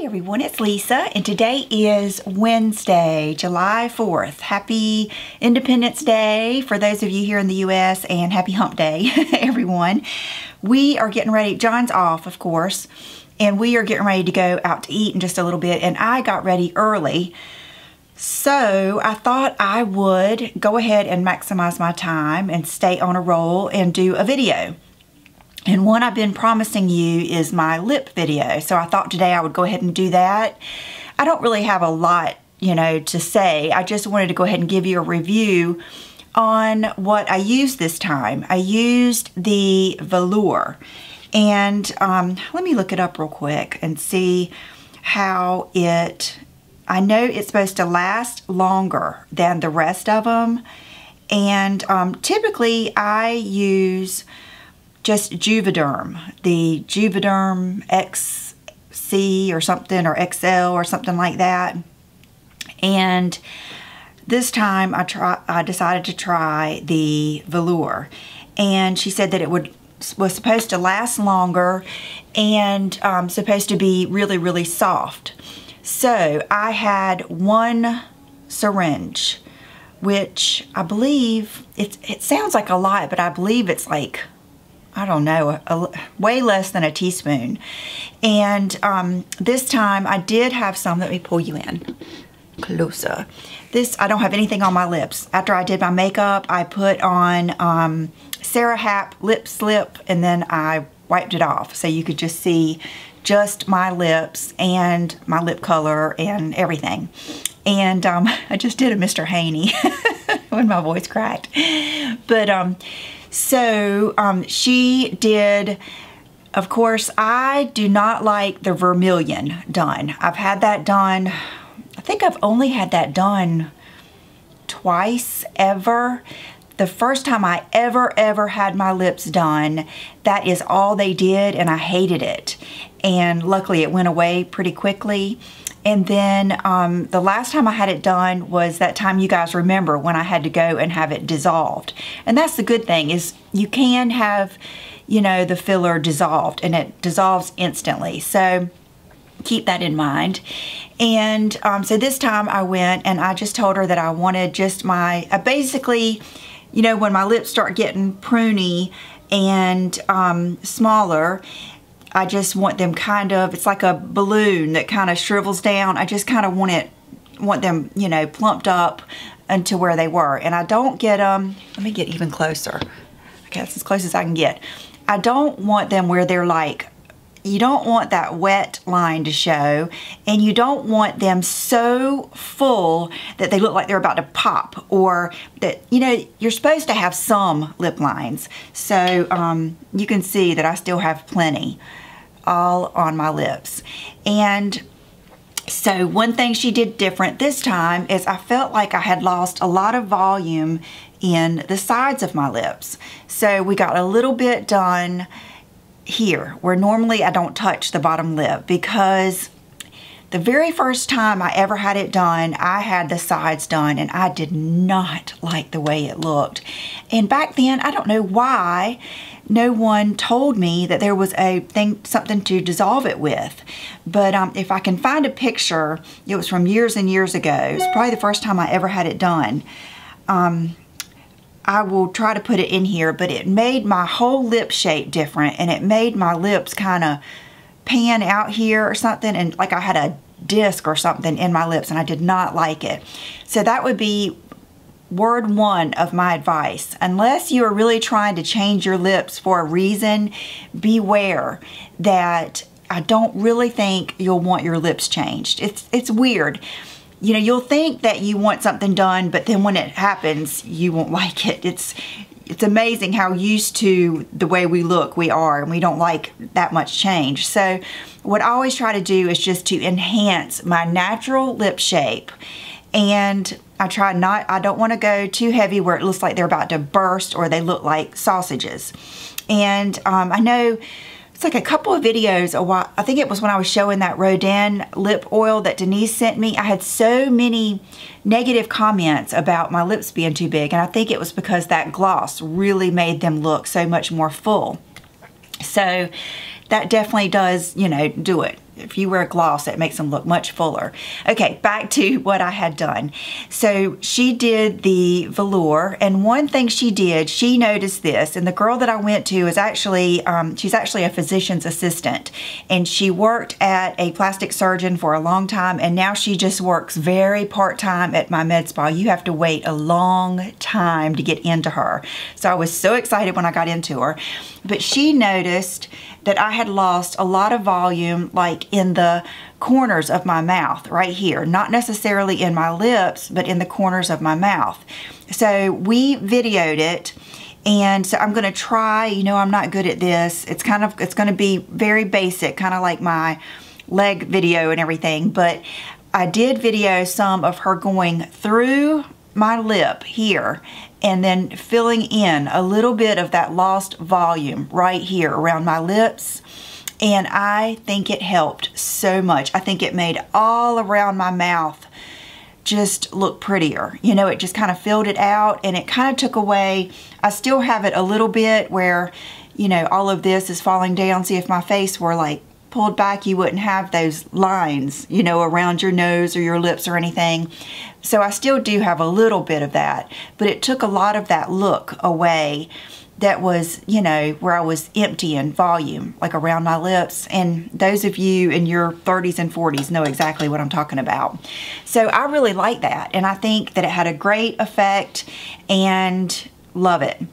everyone, it's Lisa, and today is Wednesday, July 4th. Happy Independence Day for those of you here in the U.S. and happy hump day, everyone. We are getting ready. John's off, of course, and we are getting ready to go out to eat in just a little bit, and I got ready early. So I thought I would go ahead and maximize my time and stay on a roll and do a video. And one I've been promising you is my lip video. So I thought today I would go ahead and do that. I don't really have a lot, to say. I just wanted to go ahead and give you a review on what I used this time. I used the Vollure. And let me look it up real quick and see how I know it's supposed to last longer than the rest of them. And typically I use just Juvederm, the Juvederm XC or something, or XL or something like that. And this time I decided to try the Vollure, and she said that it was supposed to last longer and supposed to be really, really soft. So I had one syringe, which I believe it sounds like a lot, but I believe it's like, I don't know, way less than a teaspoon. And this time I did have some. Let me pull you in closer. I don't have anything on my lips. After I did my makeup, I put on Sarah Happ Lip Slip, and then I wiped it off so you could just see just my lips and my lip color and everything. And I just did a Mr. Haney when my voice cracked. But so she did, of course, I do not like the vermilion done. I've had that done, I think I've only had that done twice ever. The first time I ever had my lips done, that is all they did, and I hated it. And luckily it went away pretty quickly. And then the last time I had it done was that time you guys remember when I had to go and have it dissolved. And that's the good thing, is you can have, the filler dissolved, and it dissolves instantly. So keep that in mind. And so this time I went and I just told her that I wanted just basically, when my lips start getting pruny and smaller, I just want them it's like a balloon that kind of shrivels down. I just kind of want them, plumped up into where they were. And I don't get them, let me get even closer. Okay, that's as close as I can get. I don't want them where they're like, you don't want that wet line to show, and you don't want them so full that they look like they're about to pop, or that, you're supposed to have some lip lines. So you can see that I still have plenty all on my lips. And so one thing she did different this time is I felt like I had lost a lot of volume in the sides of my lips. So we got a little bit done here, where normally I don't touch the bottom lip, because the very first time I ever had it done, I had the sides done, and I did not like the way it looked. And back then, I don't know why no one told me that there was something to dissolve it with. But if I can find a picture, it was from years and years ago. It was probably the first time I ever had it done. I will try to put it in here, but it made my whole lip shape different, and it made my lips kind of pan out here or something, and like I had a disc or something in my lips, and I did not like it. So that would be word one of my advice. Unless you are really trying to change your lips for a reason, beware that I don't really think you'll want your lips changed. It's weird. You'll think that you want something done, but then when it happens, you won't like it. It's amazing how used to the way we look we are, and we don't like that much change. So what I always try to do is just to enhance my natural lip shape. And I don't want to go too heavy where it looks like they're about to burst, or they look like sausages. And I know it's like a couple of videos, I think it was when I was showing that Rodin lip oil that Denise sent me. I had so many negative comments about my lips being too big, and I think it was because that gloss really made them look so much more full. So that definitely does, do it. if you wear gloss, it makes them look much fuller. Okay, back to what I had done. So she did the velour, and one thing she did, she noticed this, and the girl that I went to is actually, she's actually a physician's assistant, and she worked at a plastic surgeon for a long time, and now she just works very part-time at my med spa. You have to wait a long time to get into her. So I was so excited when I got into her, but she noticed that I had lost a lot of volume, like in the corners of my mouth right here, not necessarily in my lips, but in the corners of my mouth. So we videoed it, and so I'm gonna try, you know, I'm not good at this. It's gonna be very basic, kind of like my leg video and everything, but I did video some of her going through my lip here and then filling in a little bit of that lost volume right here around my lips, and I think it helped so much. I think it made all around my mouth just look prettier. You know, it just kind of filled it out, and it kind of took away, I still have it a little bit where, you know, all of this is falling down. See, if my face were like pulled back, you wouldn't have those lines, you know, around your nose or your lips or anything. So I still do have a little bit of that, but it took a lot of that look away that was, you know, where I was empty in volume, like around my lips. And those of you in your 30s and 40s know exactly what I'm talking about. So I really like that, and I think that it had a great effect and love it.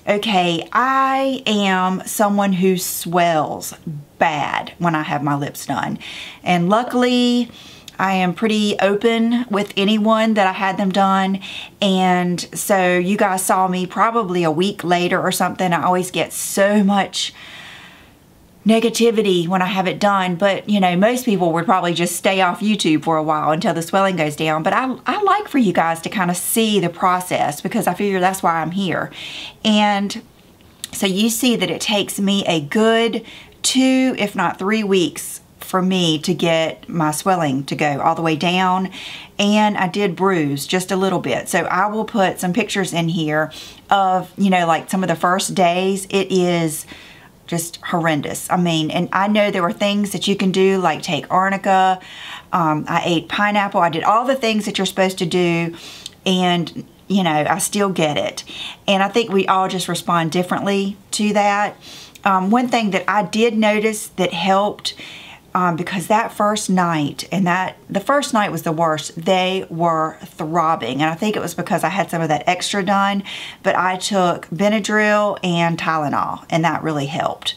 Okay, I am someone who swells bad when I have my lips done, and luckily I am pretty open with anyone that I had them done, and so you guys saw me probably a week later or something. I always get so much negativity when I have it done, but you know, most people would probably just stay off YouTube for a while until the swelling goes down, but I like for you guys to kind of see the process, because I figure that's why I'm here. And so you see that it takes me a good 2, if not 3 weeks for me to get my swelling to go all the way down, and I did bruise just a little bit. So I will put some pictures in here of, you know, like some of the first days. It is just horrendous. I mean, and I know there were things that you can do, like take arnica. I ate pineapple. I did all the things that you're supposed to do, and you know, I still get it. And I think we all just respond differently to that. One thing that I did notice that helped, because that first night, and the first night was the worst, they were throbbing. And I think it was because I had some of that extra done, but I took Benadryl and Tylenol, and that really helped.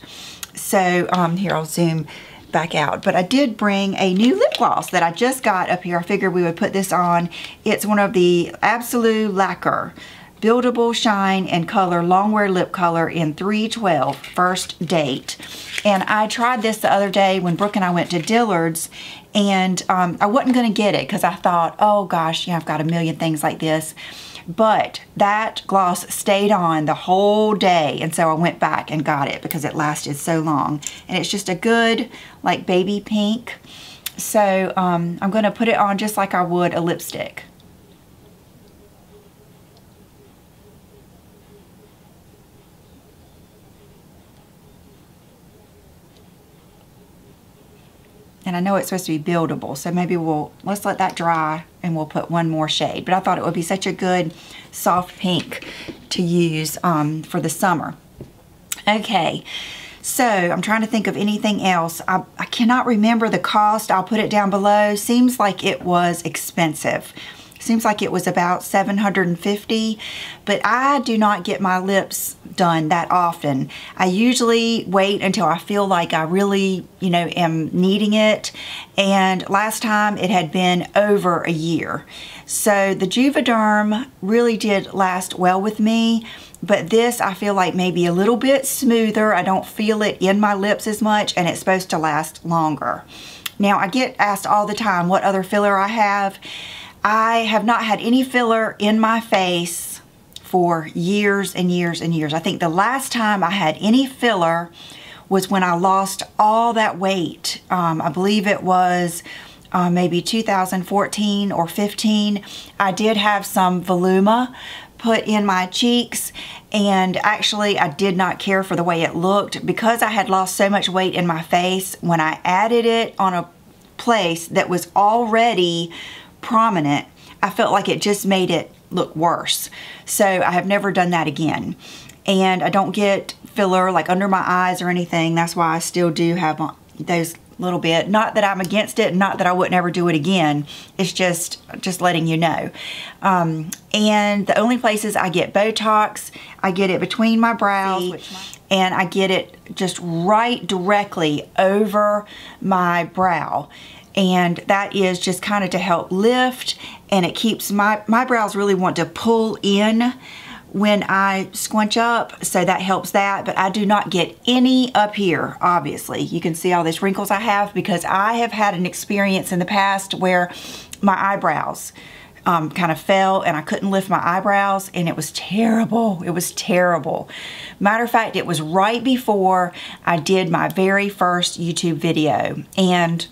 So here, I'll zoom back out. But I did bring a new lip gloss that I just got up here. I figured we would put this on. It's one of the Absolute Lacquer Buildable Shine and Color Longwear Lip Color in 312 First Date. And I tried this the other day when Brooke and I went to Dillard's, and I wasn't going to get it because I thought, oh gosh, you know, I've got a million things like this. But that gloss stayed on the whole day, and so I went back and got it because it lasted so long. And it's just a good, like, baby pink. So I'm going to put it on just like I would a lipstick. And I know it's supposed to be buildable, so maybe let's let that dry and we'll put one more shade. But I thought it would be such a good soft pink to use for the summer. Okay, so I'm trying to think of anything else. I cannot remember the cost. I'll put it down below. Seems like it was expensive. Seems like it was about $750, but I do not get my lips done that often. I usually wait until I feel like I really, you know, am needing it. And last time it had been over a year. So the Juvederm really did last well with me, but this I feel like maybe a little bit smoother. I don't feel it in my lips as much, and it's supposed to last longer. Now, I get asked all the time what other filler I have. I have not had any filler in my face for years and years and years. I think the last time I had any filler was when I lost all that weight. I believe it was maybe 2014 or 15. I did have some Voluma put in my cheeks, and actually I did not care for the way it looked because I had lost so much weight in my face. When I added it on a place that was already prominent, I felt like it just made it look worse. So I have never done that again. And I don't get filler like under my eyes or anything. That's why I still do have those little bit. Not that I'm against it, not that I wouldn't ever do it again. It's just letting you know. And the only places I get Botox, I get it between my brows, and I get it just right directly over my brow. And that is just kind of to help lift, and it keeps my brows really want to pull in when I squinch up, so that helps that. But I do not get any up here, obviously. You can see all these wrinkles I have because I have had an experience in the past where my eyebrows kind of fell and I couldn't lift my eyebrows, and it was terrible. It was terrible. Matter of fact, it was right before I did my very first YouTube video, and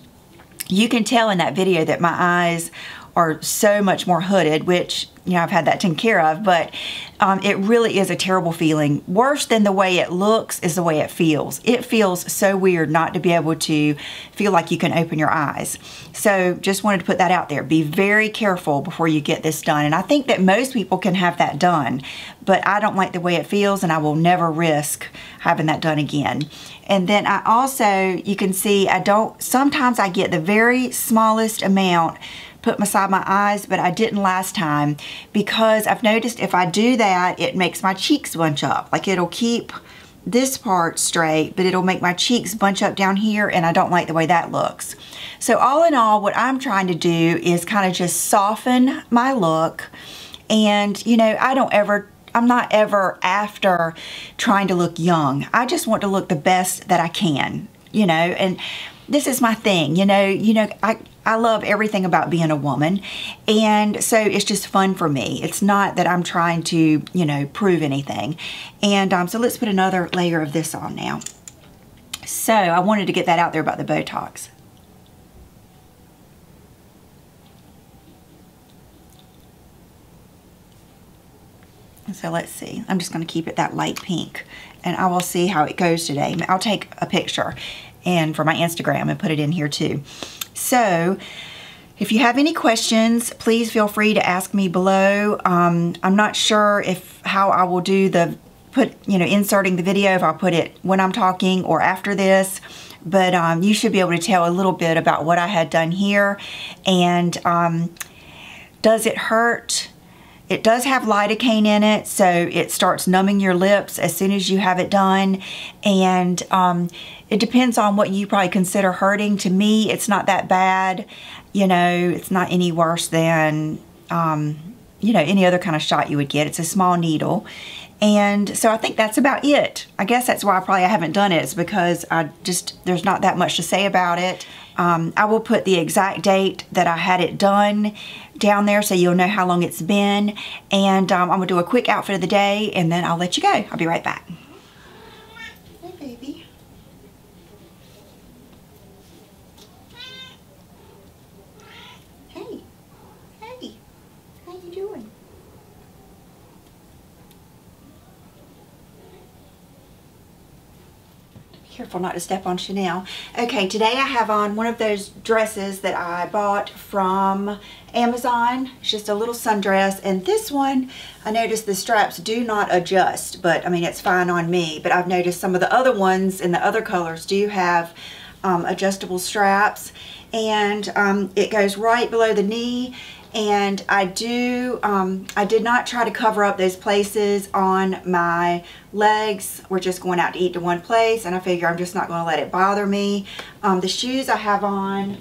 you can tell in that video that my eyes are so much more hooded, which, you know, I've had that taken care of, but it really is a terrible feeling. Worse than the way it looks is the way it feels. It feels so weird not to be able to feel like you can open your eyes. So just wanted to put that out there. Be very careful before you get this done. And I think that most people can have that done, but I don't like the way it feels, and I will never risk having that done again. And then I also, you can see, sometimes I get the very smallest amount put beside my eyes, but I didn't last time because I've noticed if I do that, it makes my cheeks bunch up. Like, it'll keep this part straight, but it'll make my cheeks bunch up down here, and I don't like the way that looks. So all in all, what I'm trying to do is kind of just soften my look. And, you know, I'm not ever after trying to look young. I just want to look the best that I can, you know, and this is my thing, you know, I love everything about being a woman, and so it's just fun for me. It's not that I'm trying to, you know, prove anything. And so let's put another layer of this on now. So I wanted to get that out there about the Botox. So let's see. I'm just going to keep it that light pink, and I will see how it goes today. I'll take a picture and for my Instagram and put it in here too. So if you have any questions, please feel free to ask me below. I'm not sure how I will do inserting the video, if I'll put it when I'm talking or after this, but you should be able to tell a little bit about what I had done here. And does it hurt? It does have lidocaine in it, so it starts numbing your lips as soon as you have it done. And it depends on what you probably consider hurting. To me, it's not that bad. You know, it's not any worse than, you know, any other kind of shot you would get. It's a small needle. And so I think that's about it. I guess that's why I haven't done it, is because there's not that much to say about it. I will put the exact date that I had it done down there so you'll know how long it's been. And I'm going to do a quick outfit of the day, and then I'll let you go. I'll be right back. Hey, baby. Hey. Hey. How you doing? Careful not to step on Chanel. Okay, today I have on one of those dresses that I bought from Amazon. It's just a little sundress, and this one, I noticed the straps do not adjust, but I mean, it's fine on me. But I've noticed some of the other ones in the other colors do have adjustable straps, and it goes right below the knee. And I did not try to cover up those places on my legs. We're just going out to eat to one place, and I figure I'm just not going to let it bother me. The shoes I have on,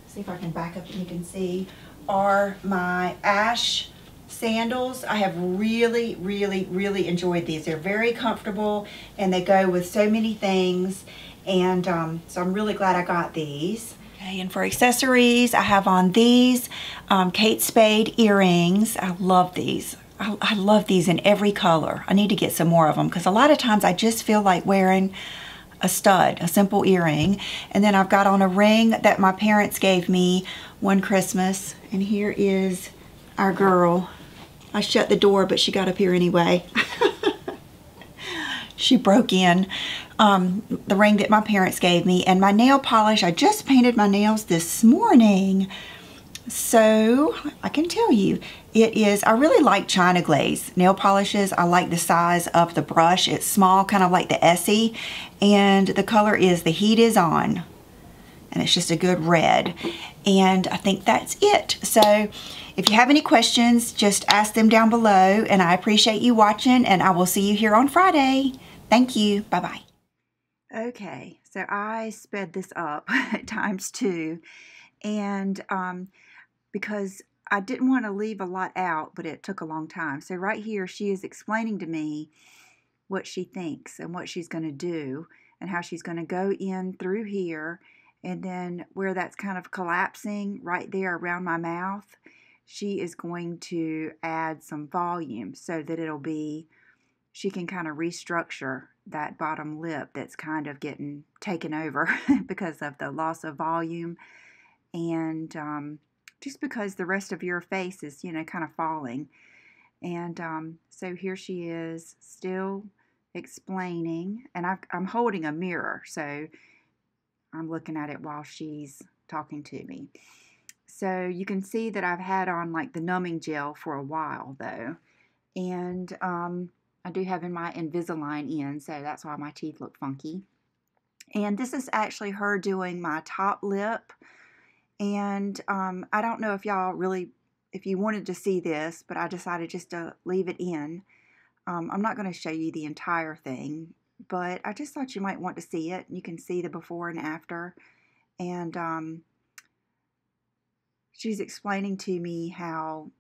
see if I can back up and you can see, are my Ash sandals. I have really, really, really enjoyed these. They're very comfortable, and they go with so many things. And so I'm really glad I got these. Okay, and for accessories, I have on these Kate Spade earrings. I love these. I love these in every color. I need to get some more of them because a lot of times I just feel like wearing a stud, a simple earring. And then I've got on a ring that my parents gave me one Christmas. And here is our girl. I shut the door, but she got up here anyway. She broke in the ring that my parents gave me, and my nail polish. I just painted my nails this morning. So I can tell you, it is, I really like China Glaze nail polishes. I like the size of the brush. It's small, kind of like the Essie, and the color is The Heat Is On, and it's just a good red. And I think that's it. So if you have any questions, just ask them down below, and I appreciate you watching, and I will see you here on Friday. Thank you. Bye-bye. Okay, so I sped this up ×2, and because I didn't want to leave a lot out, but it took a long time. So right here, she is explaining to me what she thinks and what she's going to do, and how she's going to go in through here, and then where that's kind of collapsing right there around my mouth, she is going to add some volume so that it'll be, she can kind of restructure that bottom lip that's kind of getting taken over because of the loss of volume, and just because the rest of your face is, you know, kind of falling. And so here she is still explaining, and I'm holding a mirror, so I'm looking at it while she's talking to me. So you can see that I've had on like the numbing gel for a while though, and I do have in my Invisalign in, so that's why my teeth look funky. And this is actually her doing my top lip. And I don't know if y'all really, if you wanted to see this, but I decided just to leave it in. I'm not going to show you the entire thing, but I just thought you might want to see it. You can see the before and after. And she's explaining to me how,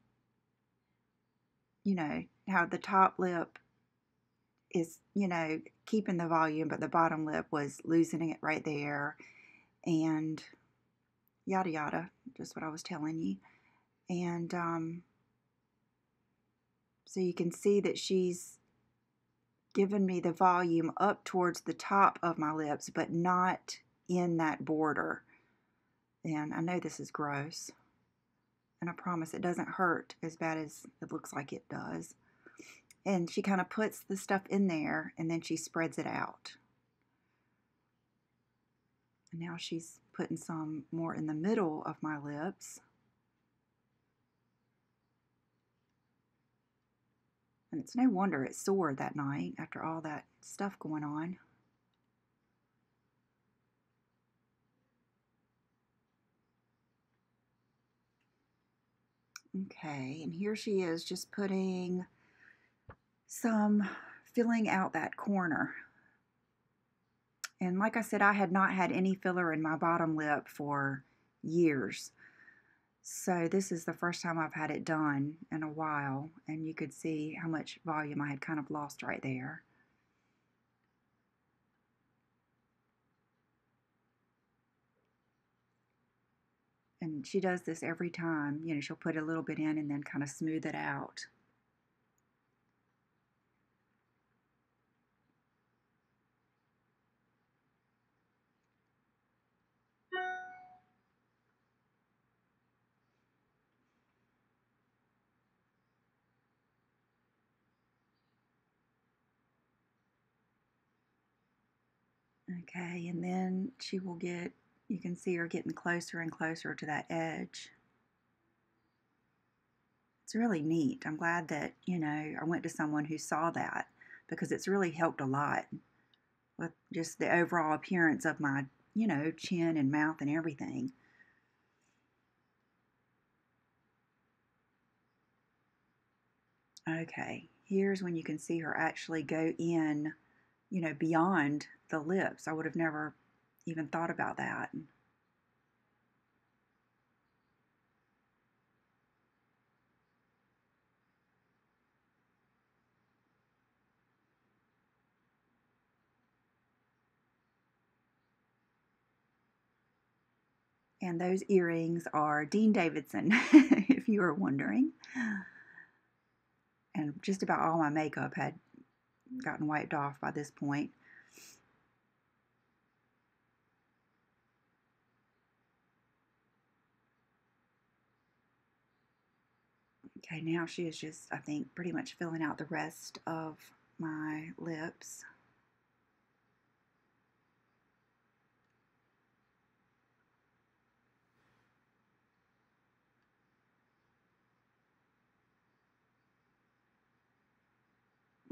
you know, how the top lip is, you know, keeping the volume, but the bottom lip was losing it right there, and yada yada, just what I was telling you. And so you can see that she's given me the volume up towards the top of my lips, but not in that border. And I know this is gross, and I promise it doesn't hurt as bad as it looks like it does. And she kind of puts the stuff in there, and then she spreads it out. And now she's putting some more in the middle of my lips. And it's no wonder it's sore that night after all that stuff going on. Okay, and here she is just putting some, filling out that corner. And like I said, I had not had any filler in my bottom lip for years. So this is the first time I've had it done in a while, and you could see how much volume I had kind of lost right there. And she does this every time. You know, she'll put a little bit in and then kind of smooth it out. Okay, and then she will get, you can see her getting closer and closer to that edge. It's really neat. I'm glad that, you know, I went to someone who saw that, because it's really helped a lot with just the overall appearance of my, you know, chin and mouth and everything. Okay, here's when you can see her actually go in, you know, beyond the lips. I would have never even thought about that. And those earrings are Dean Davidson, if you were wondering. And just about all my makeup had gotten wiped off by this point. Okay, now she is just, I think, pretty much filling out the rest of my lips.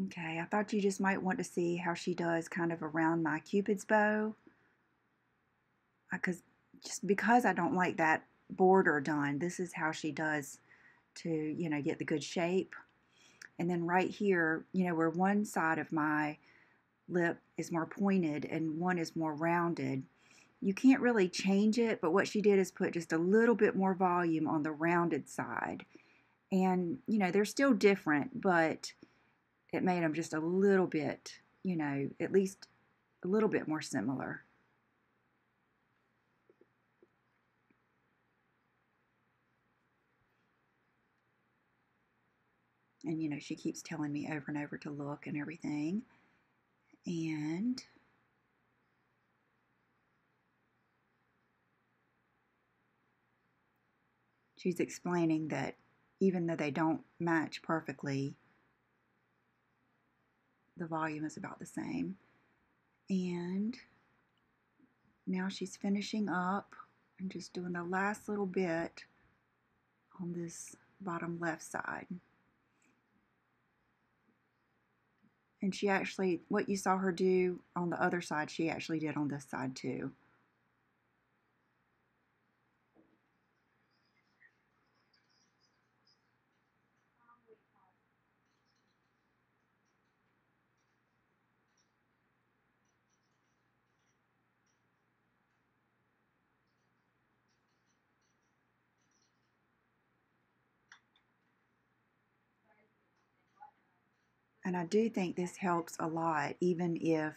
Okay, I thought you just might want to see how she does kind of around my Cupid's bow. Just because I don't like that border done, this is how she does to, you know, get the good shape. And then right here, you know, where one side of my lip is more pointed and one is more rounded, you can't really change it, but what she did is put just a little bit more volume on the rounded side. And, you know, they're still different, but it made them just a little bit, you know, at least a little bit more similar. And, you know, she keeps telling me over and over to look and everything. And she's explaining that even though they don't match perfectly, the volume is about the same. And now she's finishing up and just doing the last little bit on this bottom left side. And she actually, what you saw her do on the other side, she actually did on this side too. And I do think this helps a lot, even if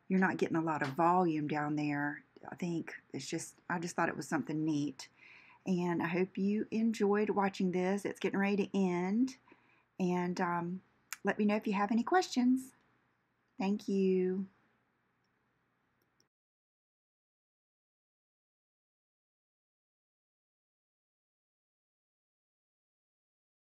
you're not getting a lot of volume down there. I think it's just, I just thought it was something neat. And I hope you enjoyed watching this. It's getting ready to end. And let me know if you have any questions. Thank you.